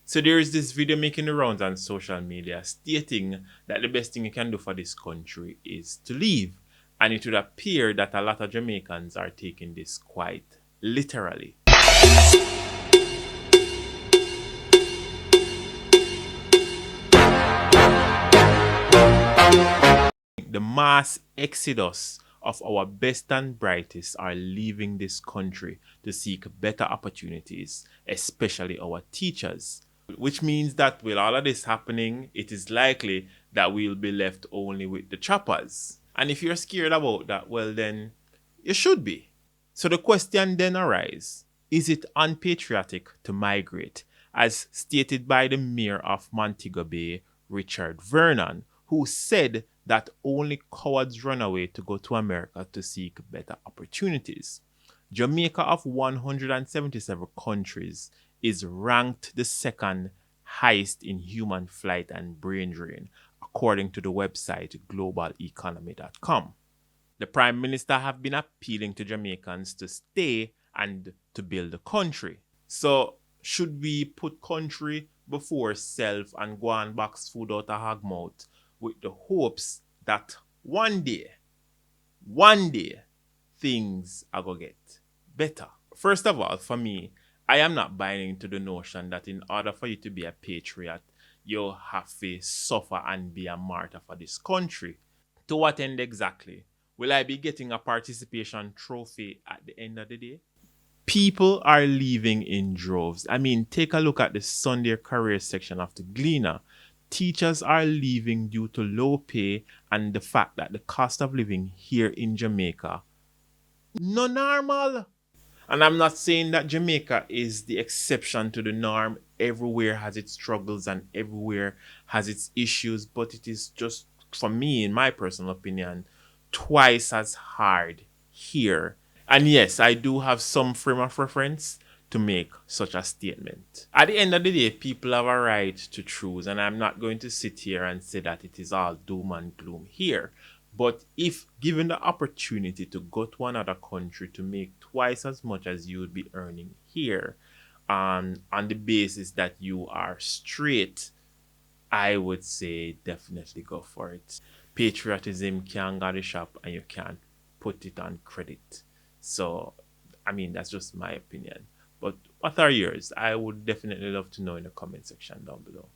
So there is this video making the rounds on social media stating that the best thing you can do for this country is to leave. And it would appear that a lot of Jamaicans are taking this quite literally. The mass exodus of our best and brightest are leaving this country to seek better opportunities, especially our teachers. Which means that with all of this happening, it is likely that we'll be left only with the choppers. And if you're scared about that, well, then you should be. So the question then arises, is it unpatriotic to migrate, as stated by the mayor of Montego Bay, Richard Vernon, who said that only cowards run away to go to America to seek better opportunities? Jamaica, of 177 countries, is ranked the second highest in human flight and brain drain, according to the website globaleconomy.com. The Prime Minister have been appealing to Jamaicans to stay and to build the country. So, should we put country before self and go and box food out of hog mouth with the hopes that one day, things are going to get better? First of all, for me, I am not buying into the notion that in order for you to be a patriot, you have to suffer and be a martyr for this country. To what end exactly? Will I be getting a participation trophy at the end of the day? People are leaving in droves. I mean, take a look at the Sunday career section of the Gleaner. Teachers are leaving due to low pay and the fact that the cost of living here in Jamaica no normal. And I'm not saying that Jamaica is the exception to the norm. Everywhere has its struggles and everywhere has its issues, but it is just, for me, in my personal opinion, twice as hard here. And yes, I do have some frame of reference to make such a statement. At the end of the day, people have a right to choose, and I'm not going to sit here and say that it is all doom and gloom here. But if given the opportunity to go to another country to make twice as much as you would be earning here, on the basis that you are straight, I would say definitely go for it. Patriotism can go to the shop and you can't put it on credit. So, I mean, that's just my opinion. But what are yours? I would definitely love to know in the comment section down below.